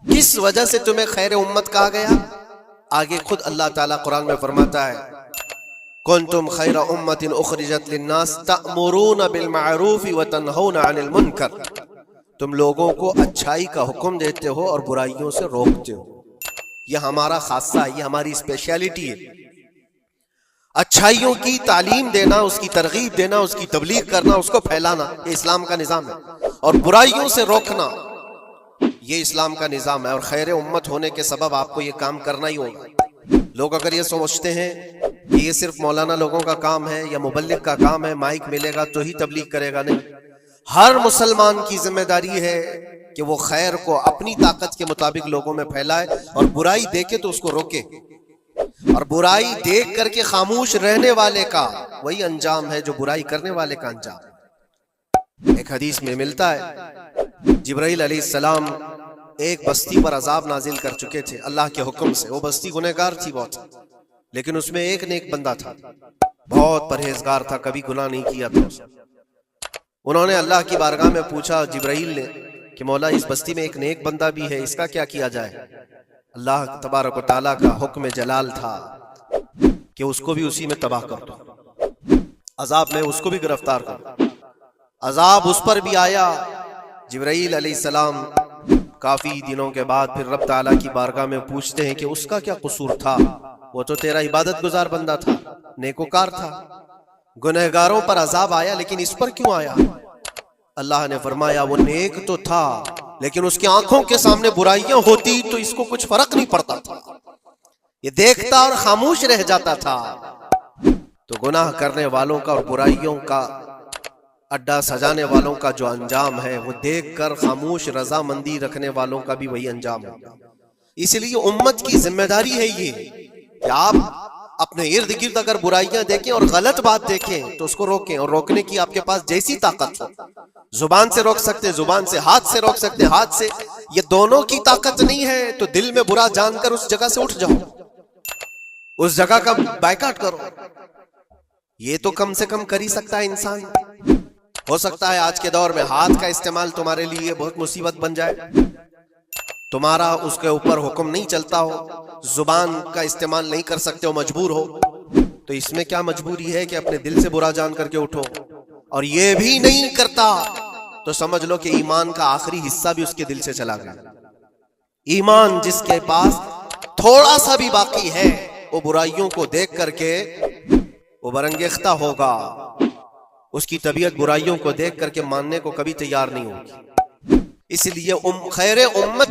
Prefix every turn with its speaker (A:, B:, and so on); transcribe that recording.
A: کس وجہ سے تمہیں خیر امت کہا گیا؟ آگے خود اللہ تعالیٰ قرآن میں فرماتا ہے کنتم خیر امت اخرجت للناس تأمرون بالمعروف وتنہون عن المنکر، تم لوگوں کو اچھائی کا حکم دیتے ہو اور برائیوں سے روکتے ہو۔ یہ ہمارا خاصہ ہے، یہ ہماری اسپیشلٹی ہے۔ اچھائیوں کی تعلیم دینا، اس کی ترغیب دینا، اس کی تبلیغ کرنا، اس کو پھیلانا، یہ اسلام کا نظام ہے۔ اور برائیوں سے روکنا، یہ اسلام کا نظام ہے۔ اور خیر امت ہونے کے سبب آپ کو یہ کام کرنا ہی ہوگا۔ لوگ اگر یہ سمجھتے ہیں کہ یہ صرف مولانا لوگوں کا کام ہے یا مبلغ کا کام ہے، مائک ملے گا تو ہی تبلیغ کرے گا، نہیں، ہر مسلمان کی ذمہ داری ہے کہ وہ خیر کو اپنی طاقت کے مطابق لوگوں میں پھیلائے، اور برائی دیکھے تو اس کو روکے۔ اور برائی دیکھ کر کے خاموش رہنے والے کا وہی انجام ہے جو برائی کرنے والے کا انجام۔ ایک حدیث میں ملتا ہے جبرائیل علیہ السلام ایک بستی پر عذاب نازل کر چکے تھے اللہ کے حکم سے۔ وہ بستی گنہگار تھی بہت، لیکن اس میں ایک نیک بندہ تھا، بہت پرہیزگار تھا، کبھی گناہ نہیں کیا تھا۔ انہوں نے اللہ کی بارگاہ میں پوچھا جبرائیل نے کہ مولا اس بستی میں ایک نیک بندہ بھی ہے، اس کا کیا کیا جائے؟ اللہ تبارک و تعالیٰ کا حکم جلال تھا کہ اس کو بھی اسی میں تباہ کر دو، عذاب میں اس کو بھی گرفتار کر دو۔ عذاب اس پر بھی آیا۔ جبرائیل علیہ السلام کافی دنوں کے بعد پھر رب تعالیٰ کی بارگاہ میں پوچھتے ہیں کہ اس کا کیا قصور تھا؟ وہ تو تیرا عبادت گزار بندہ تھا، نیکوکار تھا، گنہگاروں پر عذاب آیا، لیکن اس پر کیوں آیا؟ اللہ نے فرمایا وہ نیک تو تھا، لیکن اس کی آنکھوں کے سامنے برائیاں ہوتی تو اس کو کچھ فرق نہیں پڑتا تھا، یہ دیکھتا اور خاموش رہ جاتا تھا۔ تو گناہ کرنے والوں کا اور برائیوں کا اڈا سجانے والوں کا جو انجام ہے وہ دیکھ کر خاموش رضامندی رکھنے والوں کا بھی وہی انجام ہوگا۔ اس لیے امت کی ذمہ داری ہے یہ کہ آپ اپنے ارد گرد اگر برائیاں دیکھیں اور غلط بات دیکھیں تو اس کو روکیں، اور روکنے کی آپ کے پاس جیسی طاقت ہو، زبان سے روک سکتے زبان سے، ہاتھ سے روک سکتے ہاتھ سے، یہ دونوں کی طاقت نہیں ہے تو دل میں برا جان کر اس جگہ سے اٹھ جاؤ، اس جگہ کا بائیکاٹ کرو۔ یہ تو کم سے کم کر ہی سکتا ہے انسان۔ ہو سکتا ہے آج کے دور میں ہاتھ کا استعمال تمہارے لیے بہت مصیبت بن جائے، تمہارا اس کے اوپر حکم نہیں چلتا ہو، زبان کا استعمال نہیں کر سکتے ہو، مجبور ہو، تو اس میں کیا مجبوری ہے کہ اپنے دل سے برا جان کر کے اٹھو؟ اور یہ بھی نہیں کرتا تو سمجھ لو کہ ایمان کا آخری حصہ بھی اس کے دل سے چلا گیا۔ ایمان جس کے پاس تھوڑا سا بھی باقی ہے وہ برائیوں کو دیکھ کر کے وہ برانگیختہ ہوگا، اس کی طبیعت برائیوں کو دیکھ کر کے ماننے کو کبھی تیار نہیں ہوگی۔ اس لیے خیر امت